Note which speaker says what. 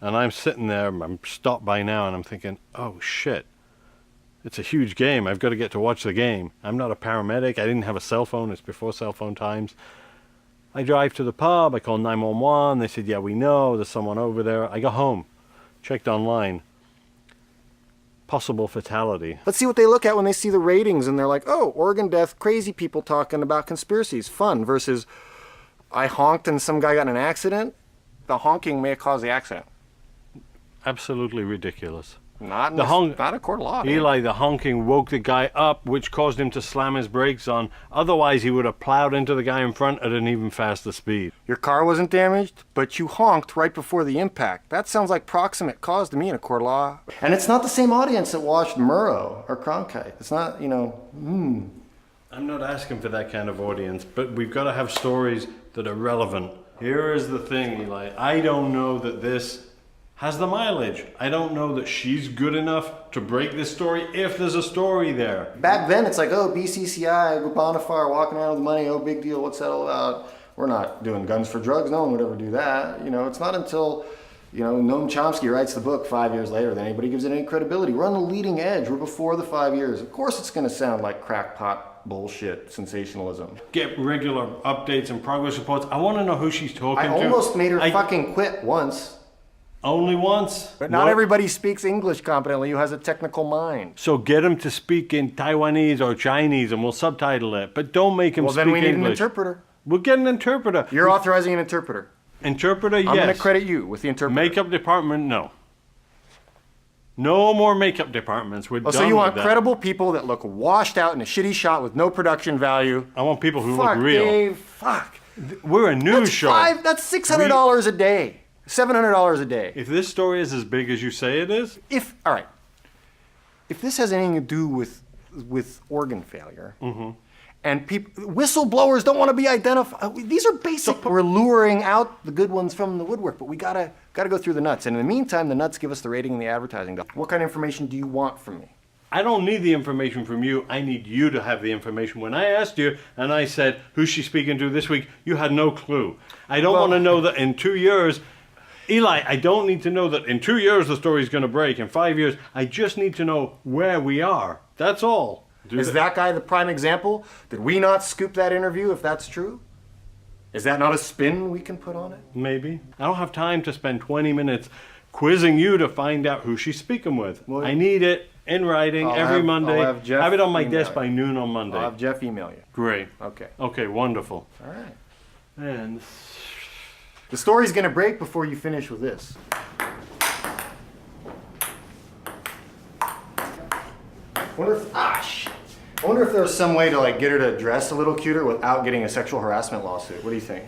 Speaker 1: And I'm sitting there, I'm stopped by now, and I'm thinking, oh shit, it's a huge game. I've got to get to watch the game. I'm not a paramedic. I didn't have a cell phone. It's before cell phone times. I drive to the pub. I call 911. They said, yeah, we know. There's someone over there. I got home, checked online. Possible fatality.
Speaker 2: Let's see what they look at when they see the ratings and they're like, oh, organ death, crazy people talking about conspiracies, fun, versus I honked and some guy got in an accident. The honking may have caused the accident.
Speaker 1: Absolutely ridiculous.
Speaker 2: Not a court of law.
Speaker 1: Eli, the honking woke the guy up, which caused him to slam his brakes on. Otherwise, he would have plowed into the guy in front at an even faster speed.
Speaker 2: Your car wasn't damaged, but you honked right before the impact. That sounds like proximate cause to me in a court of law. And it's not the same audience that watched Murrow or Cronkite. It's not,
Speaker 1: I'm not asking for that kind of audience, but we've got to have stories that are relevant. Here is the thing, Eli. I don't know that this has the mileage. I don't know that she's good enough to break this story if there's a story there.
Speaker 2: Back then, it's like, oh, BCCI, Bonafire, walking around with money, oh, big deal, what's that all about? We're not doing guns for drugs. No one would ever do that. It's not until, Noam Chomsky writes the book 5 years later that anybody gives it any credibility. We're on the leading edge. We're before the 5 years. Of course it's going to sound like crackpot bullshit sensationalism.
Speaker 1: Get regular updates and progress reports. I want to know who she's talking to.
Speaker 2: I almost made her fucking quit once.
Speaker 1: Only once?
Speaker 2: But not everybody speaks English competently who has a technical mind.
Speaker 1: So get him to speak in Taiwanese or Chinese and we'll subtitle it. But don't make him speak English.
Speaker 2: Well, then we need an interpreter.
Speaker 1: We'll get an interpreter.
Speaker 2: You're authorizing an interpreter.
Speaker 1: Interpreter, yes.
Speaker 2: I'm going to credit you with the interpreter.
Speaker 1: Makeup department, no. No more makeup departments. We're done
Speaker 2: so you want
Speaker 1: with that.
Speaker 2: credible people that look washed out in a shitty shot with no production value.
Speaker 1: I want people who look real.
Speaker 2: Dave, fuck.
Speaker 1: We're a news show.
Speaker 2: That's $600 a day. $700 a day.
Speaker 1: If this story is as big as you say it is?
Speaker 2: All right. If this has anything to do with organ failure, and whistleblowers don't want to be identified, these are basic. We're luring out the good ones from the woodwork, but we gotta go through the nuts. And in the meantime, the nuts give us the rating and the advertising. What kind of information do you want from me?
Speaker 1: I don't need the information from you. I need you to have the information. When I asked you and I said, who's she speaking to this week? You had no clue. I don't want to know that in 2 years, Eli, I don't need to know that in 2 years the story's going to break. In 5 years, I just need to know where we are. That's all.
Speaker 2: Is that guy the prime example? Did we not scoop that interview if that's true? Is that not a spin we can put on it?
Speaker 1: Maybe. I don't have time to spend 20 minutes quizzing you to find out who she's speaking with. Well, I need it in writing every Monday. Have it on my desk by noon on Monday.
Speaker 2: I'll have Jeff email you.
Speaker 1: Great.
Speaker 2: Okay.
Speaker 1: Okay, wonderful.
Speaker 2: All right.
Speaker 1: And
Speaker 2: the story's going to break before you finish with this. I wonder if there's some way to get her to dress a little cuter without getting a sexual harassment lawsuit. What do you think?